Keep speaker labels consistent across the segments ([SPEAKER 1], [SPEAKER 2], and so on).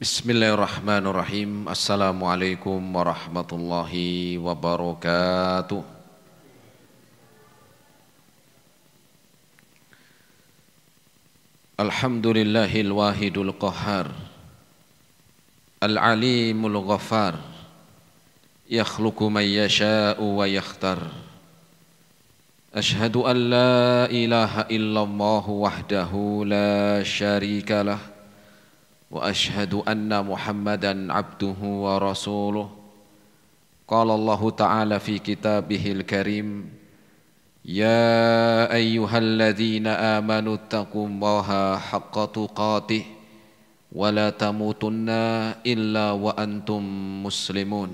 [SPEAKER 1] Bismillahirrahmanirrahim. Assalamualaikum warahmatullahi wabarakatuh. Alhamdulillahil wahidul qahhar, al-alimul ghaffar, yakhluqu man yasha'u wa yakhtar. Ashhadu an la ilaha illallah wahdahu la syarika lah, wa ashhadu anna Muhammadan abduhu wa rasuluh. Qala Allah Ta'ala fi kitabihil karim, ya ayyuhalladzina amanu taqullaha haqqa tuqatih wa la tamutunna illa wa antum muslimun.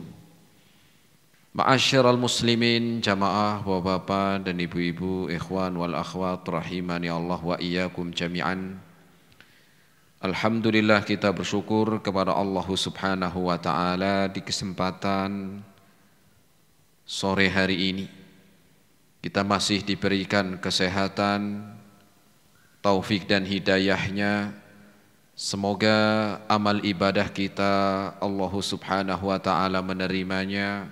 [SPEAKER 1] Ma'asyiral muslimin, jamaah bapak-bapak dan ibu-ibu, ikhwan wal akhwat rahimani Allah wa iyyakum jami'an. Alhamdulillah, kita bersyukur kepada Allah Subhanahu wa ta'ala di kesempatan sore hari ini kita masih diberikan kesehatan, taufik dan hidayahnya. Semoga amal ibadah kita Allah Subhanahu wa ta'ala menerimanya,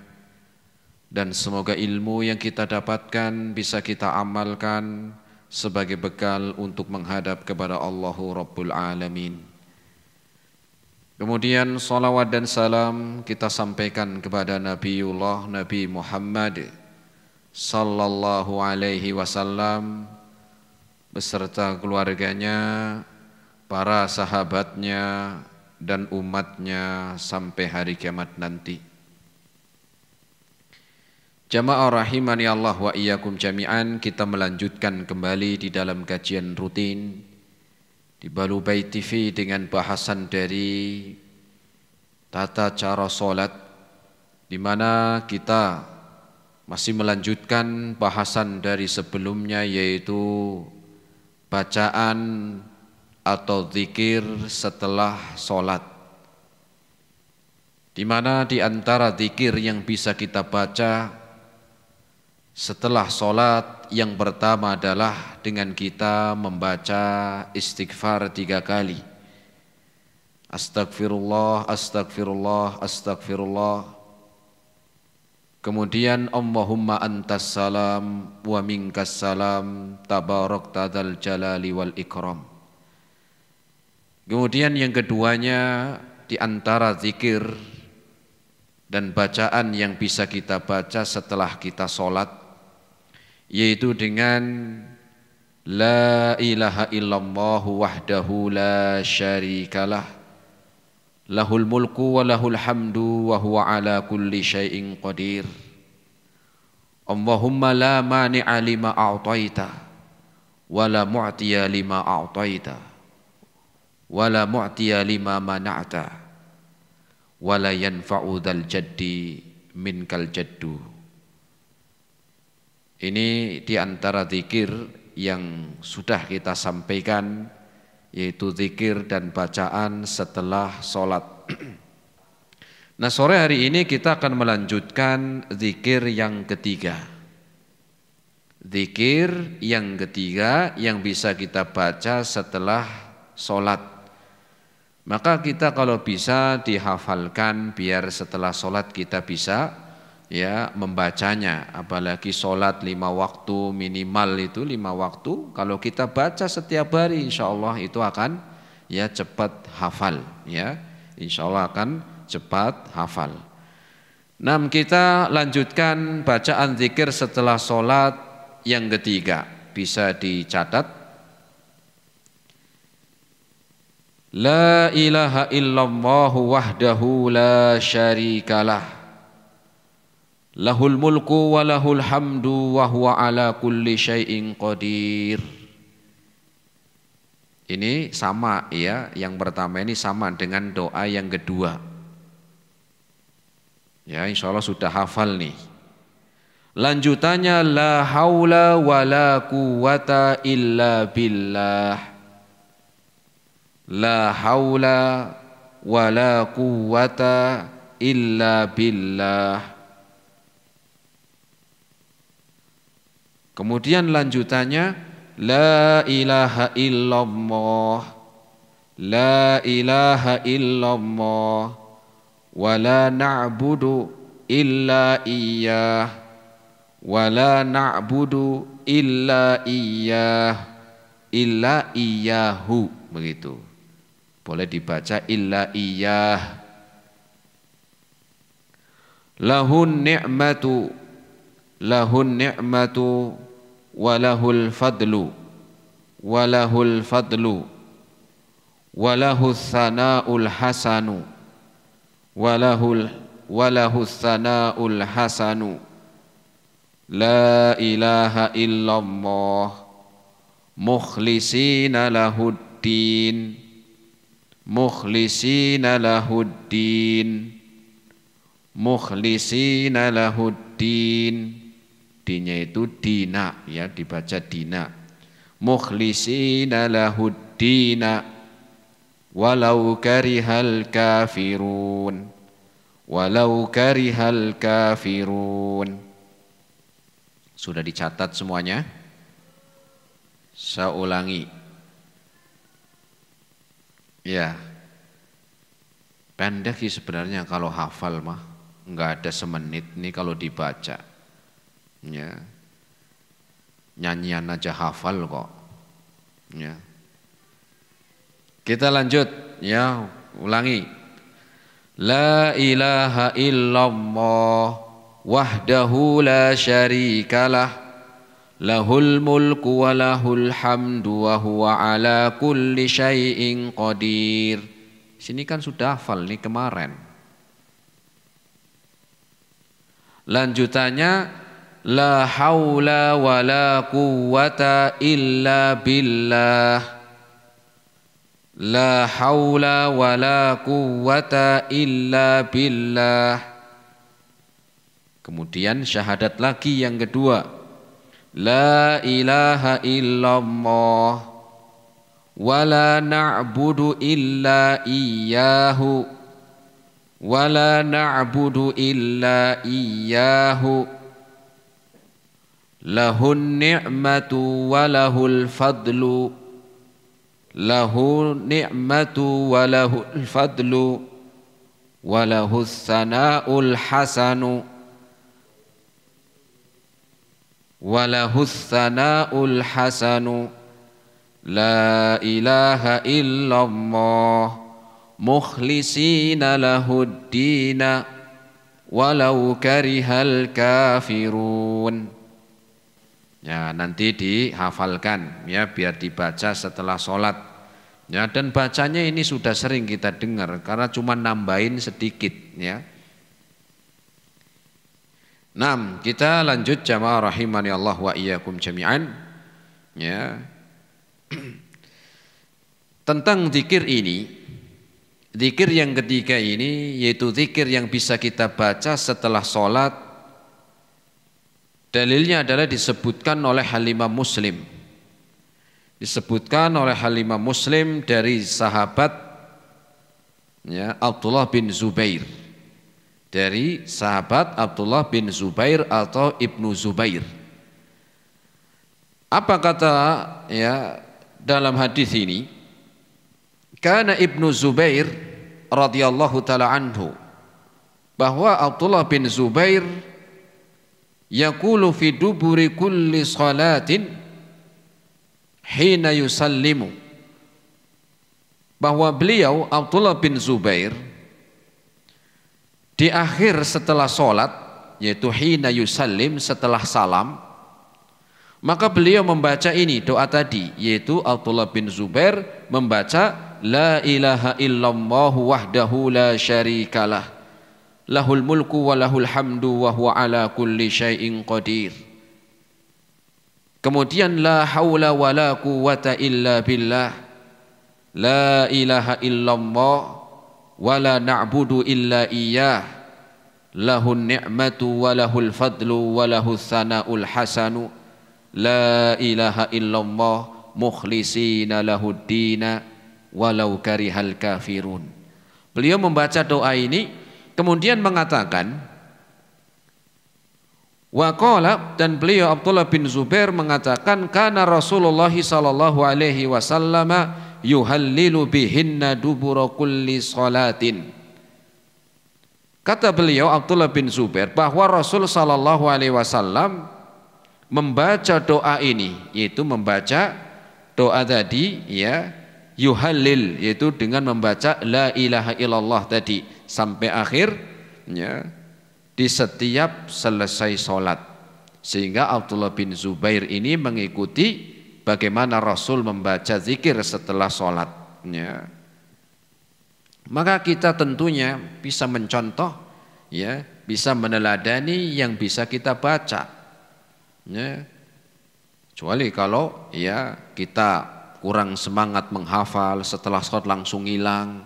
[SPEAKER 1] dan semoga ilmu yang kita dapatkan bisa kita amalkan sebagai bekal untuk menghadap kepada Allahu Rabbul Alamin. Kemudian salawat dan salam kita sampaikan kepada Nabiullah Nabi Muhammad sallallahu alaihi wasallam beserta keluarganya, para sahabatnya dan umatnya sampai hari kiamat nanti. Jamaah rahimani Allah wa iyyakum jami'an, kita melanjutkan kembali di dalam kajian rutin di Balubay TV dengan bahasan dari tata cara sholat, di mana kita masih melanjutkan bahasan dari sebelumnya, yaitu bacaan atau zikir setelah sholat, di mana di antara zikir yang bisa kita baca setelah sholat yang pertama adalah dengan kita membaca istighfar 3 kali. Astagfirullah, astagfirullah, astagfirullah. Kemudian Allahumma antas salam wa minkas salam tabarakta dzal jalali wal ikram. Kemudian yang keduanya di antara zikir dan bacaan yang bisa kita baca setelah kita sholat, yaitu dengan la ilaha illallah wahdahu la syarikalah, lahul mulku wa lahul hamdu wa huwa ala kulli syai'in qadir. Allahumma la mani'a lima a'taita wa la mu'tiya lima a'taita wa la mu'tiya lima mana'ta wa la yanfa'u dzal jaddi minkal jaddu. Ini di antara zikir yang sudah kita sampaikan, yaitu zikir dan bacaan setelah sholat. Nah, sore hari ini kita akan melanjutkan zikir yang ketiga. Zikir yang ketiga yang bisa kita baca setelah sholat. Maka kita kalau bisa dihafalkan biar setelah sholat kita bisa membacanya. Apalagi sholat 5 waktu, minimal itu 5 waktu. Kalau kita baca setiap hari, insya Allah itu akan cepat hafal, insya Allah akan cepat hafal. Nah, kita lanjutkan bacaan zikir setelah sholat yang ketiga. Bisa dicatat: la ilaha illallah wahdahu la syarikalah, lahul mulku wa lahul hamdu wa huwa ala kulli syai'in qadir. Ini sama yang pertama ini sama dengan doa yang kedua. Insya Allah sudah hafal nih. Lanjutannya la haula wa la quwwata illa billah. La haula wa la quwwata illa billah. Kemudian lanjutannya la ilaha illallah la ilaha illallah wa la na'budu illa iyyah wa la na'budu illa iyyahu, begitu. Boleh dibaca illa iyyah. Lahun ni'matu walahul fadlu walahus sana'ul hasanu walahus sana'ul hasanu la ilaha illallah mukhlisina lahuddin mukhlisina lahuddin, dinya itu dina, ya, dibaca dina. Mukhlisina lahuddina walau karihal kafirun, walau karihal kafirun. Sudah dicatat semuanya? Saya ulangi. Ya, pendek sih sebenarnya kalau hafal mah, enggak ada semenit nih kalau dibaca. Ya, nyanyian aja hafal kok. Ya, kita lanjut, ya, ulangi. La ilaha illallah wahdahu la syarikalah lahul mulku wa lahul hamdu wa huwa ala kulli syai'in qadir. Sini kan sudah hafal nih kemarin. Lanjutannya la haula wa la quwwata illa billah. La haula wa la quwwata illa billah. Kemudian syahadat lagi yang kedua. La ilaha illallah wa la na'budu illa iyyahu wa la na'budu illa iyyahu lahun ni'matu wa lahul fadlu lahu ni'matu wa lahul fadlu wa lahus sana'ul hasanu walahus sana'ul hasanu la ilaha illallah mukhlisina lahuddina walau karihal kafirun. Ya, nanti dihafalkan, ya, biar dibaca setelah sholat. Ya, dan bacanya ini sudah sering kita dengar karena cuma nambahin sedikit, ya. 6. Kita lanjut jamaah rahimani Allah wa iyyakum jami'an. Ya. Tentang zikir ini, zikir yang ketiga ini yaitu zikir yang bisa kita baca setelah sholat. Dalilnya adalah disebutkan oleh Halimah Muslim. Disebutkan oleh Halimah Muslim dari sahabat, ya, Abdullah bin Zubair. Dari sahabat Abdullah bin Zubair atau Ibnu Zubair. Apa kata, ya, dalam hadis ini? Karena Ibnu Zubair radhiyallahu taala anhu, bahwa Abdullah bin Zubair yaqulu fi duburi kulli salatin hina yusallimu, bahwa beliau Abdullah bin Zubair di akhir setelah sholat, yaitu hina yusallim, setelah salam, maka beliau membaca ini, doa tadi, yaitu Abdullah bin Zubair membaca la ilaha illallah wahdahu la syarikalah lahul mulku wa lahul hamdu wa huwa ala kulli syai'in qadir. Kemudian la haula wa la quwwata illa billah la ilaha illallah wa la na'budu illa iyyah lahun ni'matu wa lahul fadlu wa lahus sana'ul hasanu la ilaha illallah mukhlisina lahuddina walau karihal kafirun. Beliau membaca doa ini kemudian mengatakan waqala, dan beliau Abdullah bin Zubair mengatakan kana Rasulullah sallallahu alaihi wasallam yuhallilu bihinna dubura kulli salatin. Kata beliau Abdullah bin Zubair bahwa Rasul sallallahu alaihi wasallam membaca doa ini, yaitu membaca doa tadi ya, yuhallil, yaitu dengan membaca la ilaha illallah tadi sampai akhir ya, di setiap selesai sholat. Sehingga Abdullah bin Zubair ini mengikuti bagaimana Rasul membaca zikir setelah sholat ya. Maka kita tentunya bisa mencontoh ya, bisa meneladani yang bisa kita baca ya. Kecuali kalau ya kita kurang semangat menghafal, setelah sholat langsung hilang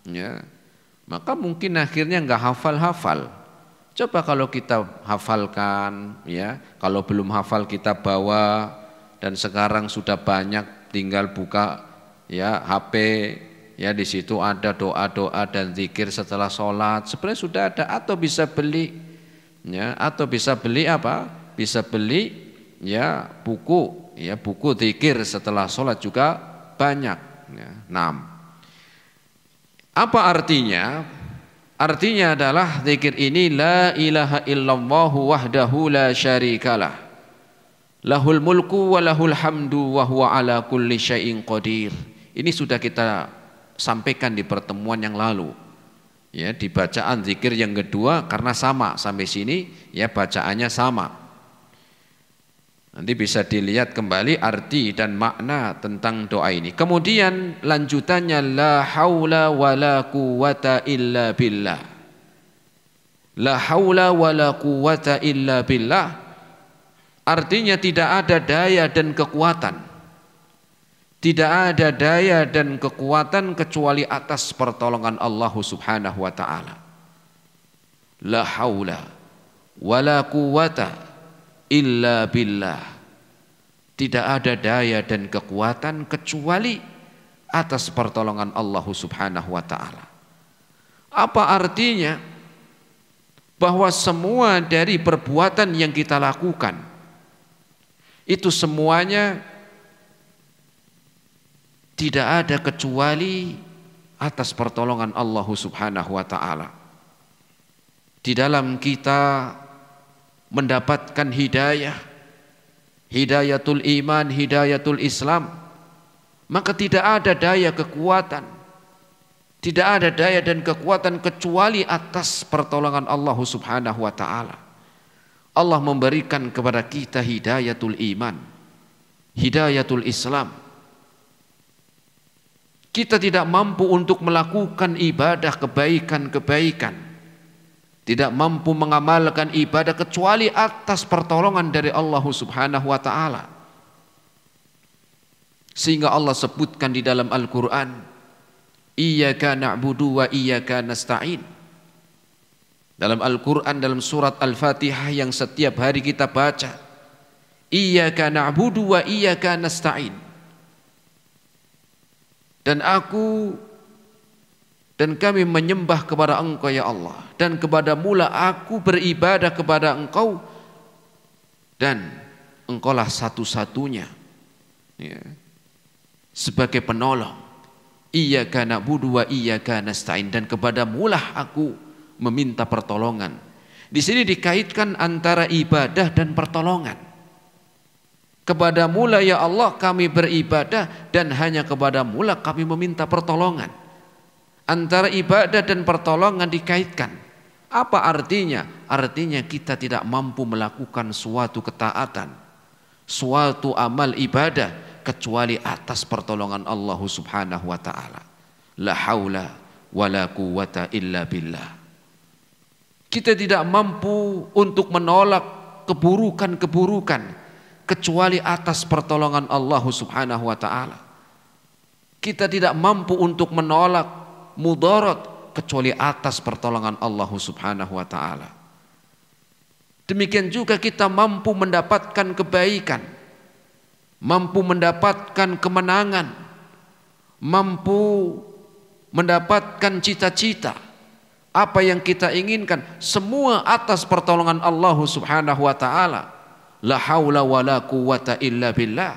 [SPEAKER 1] ya, maka mungkin akhirnya nggak hafal-hafal. Coba kalau kita hafalkan ya, kalau belum hafal kita bawa, dan sekarang sudah banyak tinggal buka ya HP ya, di situ ada doa-doa dan zikir setelah sholat, sebenarnya sudah ada, atau bisa beli ya, atau bisa beli apa? Bisa beli ya buku ya, buku zikir setelah sholat juga banyak ya. 6. Apa artinya? Artinya adalah zikir ini la ilaha illallah wahdahu la syarikalah, lahul mulku wa lahul hamdu wa huwa ala kulli syai'in qadir. Ini sudah kita sampaikan di pertemuan yang lalu ya, di bacaan zikir yang kedua, karena sama sampai sini ya, bacaannya sama. Nanti bisa dilihat kembali arti dan makna tentang doa ini. Kemudian lanjutannya la haula wala quwata illa billah. La haula wala quwata illa billah artinya tidak ada daya dan kekuatan. Tidak ada daya dan kekuatan kecuali atas pertolongan Allah Subhanahu wa taala. La haula wala quwata illa billah. Tidak ada daya dan kekuatan kecuali atas pertolongan Allah Subhanahu wa taala. Apa artinya? Bahwa semua dari perbuatan yang kita lakukan itu semuanya tidak ada kecuali atas pertolongan Allah Subhanahu wa taala. Di dalam kita mendapatkan hidayah, hidayatul iman, hidayatul Islam, maka tidak ada daya kekuatan, tidak ada daya dan kekuatan kecuali atas pertolongan Allah Subhanahu wa taala. Allah memberikan kepada kita hidayatul iman, hidayatul Islam. Kita tidak mampu untuk melakukan ibadah kebaikan-kebaikan, tidak mampu mengamalkan ibadah kecuali atas pertolongan dari Allah Subhanahu wa taala. Sehingga Allah sebutkan di dalam Al-Qur'an, iyyaka na'budu wa iyyaka nasta'in. Dalam Al-Qur'an, dalam surat Al-Fatihah yang setiap hari kita baca, iyyaka na'budu wa iyyaka nasta'in. Dan aku dan kami menyembah kepada Engkau ya Allah, dan kepadamu-lah aku beribadah kepada Engkau, dan Engkaulah satu-satunya ya, sebagai penolong. Iyyaka na'budu wa iyyaka nasta'in, dan kepadamu-lah aku meminta pertolongan. Di sini dikaitkan antara ibadah dan pertolongan. Kepadamu-lah ya Allah kami beribadah, dan hanya kepadamu-lah kami meminta pertolongan. Antara ibadah dan pertolongan dikaitkan. Apa artinya? Artinya kita tidak mampu melakukan suatu ketaatan, suatu amal ibadah kecuali atas pertolongan Allah Subhanahu wa taala. La haula wala quwata illa billah. Kita tidak mampu untuk menolak keburukan-keburukan kecuali atas pertolongan Allah Subhanahu wa taala. Kita tidak mampu untuk menolak mudarat kecuali atas pertolongan Allah Subhanahu wa taala. Demikian juga kita mampu mendapatkan kebaikan, mampu mendapatkan kemenangan, mampu mendapatkan cita-cita, apa yang kita inginkan, semua atas pertolongan Allah Subhanahu wa taala. La haula wala quwata illa billah.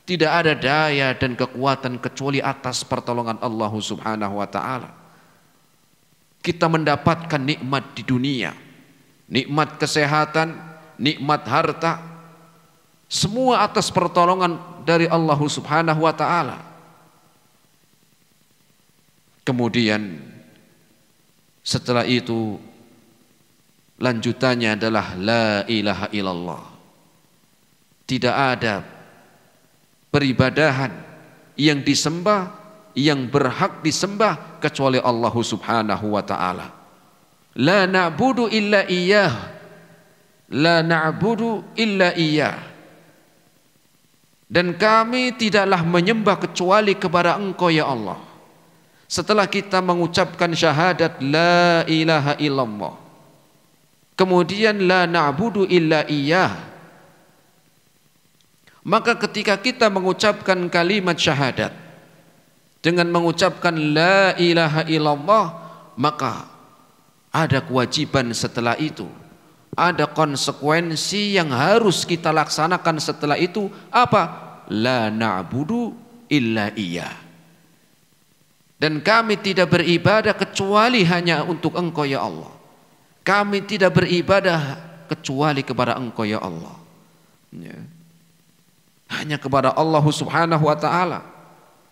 [SPEAKER 1] Tidak ada daya dan kekuatan kecuali atas pertolongan Allah Subhanahu wa taala. Kita mendapatkan nikmat di dunia, nikmat kesehatan, nikmat harta, semua atas pertolongan dari Allah Subhanahu wa taala. Kemudian setelah itu lanjutannya adalah la ilaha illallah. Tidak ada peribadahan yang disembah, yang berhak disembah kecuali Allah Subhanahu wa taala. La na'budu illa iyyah. La na'budu illa iyyah. Dan kami tidaklah menyembah kecuali kepada Engkau ya Allah. Setelah kita mengucapkan syahadat la ilaha illallah, kemudian la na'budu illa iyyah, maka ketika kita mengucapkan kalimat syahadat dengan mengucapkan la ilaha illallah, maka ada kewajiban setelah itu, ada konsekuensi yang harus kita laksanakan setelah itu. Apa? La na'budu illa iyyah. Dan kami tidak beribadah kecuali hanya untuk Engkau ya Allah. Kami tidak beribadah kecuali kepada Engkau ya Allah. Ya. Hanya kepada Allah Subhanahu wa taala.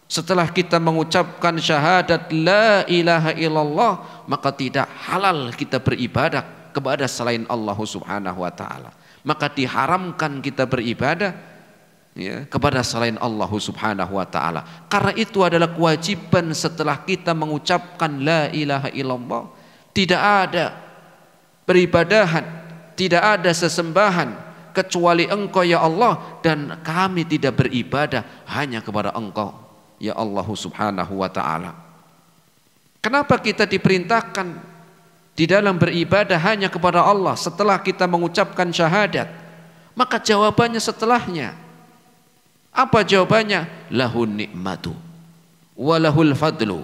[SPEAKER 1] Setelah kita mengucapkan syahadat la ilaha illallah, maka tidak halal kita beribadah kepada selain Allah Subhanahu wa taala. Maka diharamkan kita beribadah ya, kepada selain Allah Subhanahu wa taala. Karena itu adalah kewajiban setelah kita mengucapkan la ilaha illallah. Tidak ada peribadahan, tidak ada sesembahan kecuali Engkau ya Allah, dan kami tidak beribadah hanya kepada Engkau ya Allah Subhanahu wa taala. Kenapa kita diperintahkan di dalam beribadah hanya kepada Allah setelah kita mengucapkan syahadat? Maka jawabannya setelahnya. Apa jawabannya? Lahun nikmatu walahul fadlu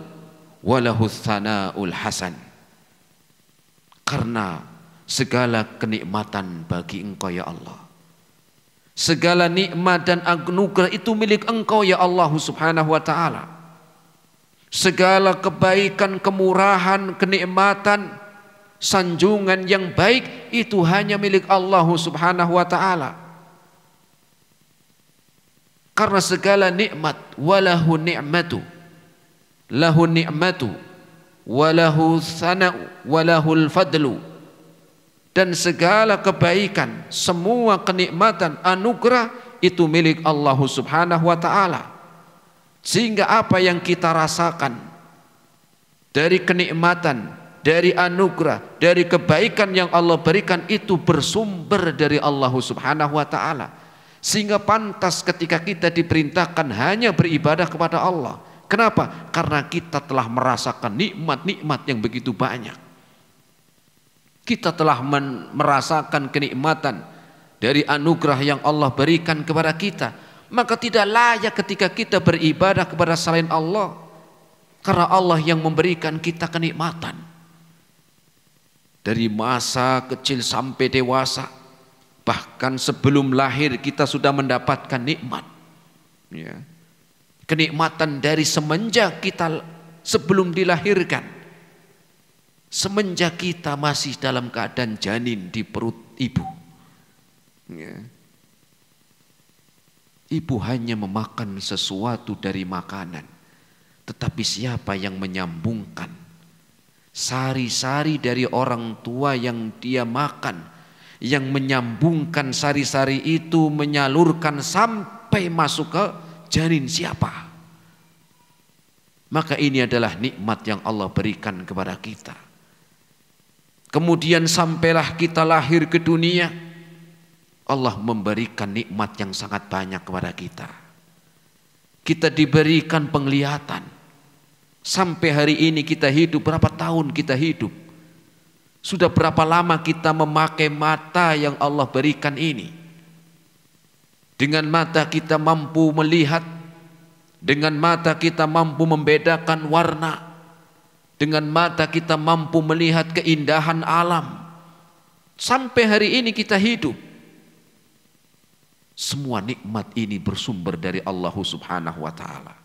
[SPEAKER 1] walahul thana'ul hasan. Karena segala kenikmatan bagi Engkau ya Allah, segala nikmat dan anugerah itu milik Engkau ya Allah Subhanahu wa taala. Segala kebaikan, kemurahan, kenikmatan, sanjungan yang baik itu hanya milik Allah Subhanahu wa taala. Karena segala nikmat, walahu ni'matu, lahu ni'matu, walahu thana'u, walahul fadlu, dan segala kebaikan, semua kenikmatan, anugerah itu milik Allah Subhanahu wa taala. Sehingga apa yang kita rasakan dari kenikmatan, dari anugerah, dari kebaikan yang Allah berikan itu bersumber dari Allah Subhanahu wa taala. Sehingga pantas ketika kita diperintahkan hanya beribadah kepada Allah. Kenapa? Karena kita telah merasakan nikmat-nikmat yang begitu banyak. Kita telah merasakan kenikmatan dari anugerah yang Allah berikan kepada kita. Maka tidak layak ketika kita beribadah kepada selain Allah. Karena Allah yang memberikan kita kenikmatan. Dari masa kecil sampai dewasa. Bahkan sebelum lahir kita sudah mendapatkan nikmat ya. Kenikmatan dari semenjak kita sebelum dilahirkan, semenjak kita masih dalam keadaan janin di perut ibu ya. Ibu hanya memakan sesuatu dari makanan, tetapi siapa yang menyambungkan sari-sari dari orang tua yang dia makan, yang menyambungkan sari-sari itu, menyalurkan sampai masuk ke janin siapa? Maka ini adalah nikmat yang Allah berikan kepada kita. Kemudian sampailah kita lahir ke dunia, Allah memberikan nikmat yang sangat banyak kepada kita. Kita diberikan penglihatan. Sampai hari ini kita hidup, berapa tahun kita hidup? Sudah berapa lama kita memakai mata yang Allah berikan ini? Dengan mata kita mampu melihat, dengan mata kita mampu membedakan warna, dengan mata kita mampu melihat keindahan alam. Sampai hari ini kita hidup. Semua nikmat ini bersumber dari Allah Subhanahu wa taala.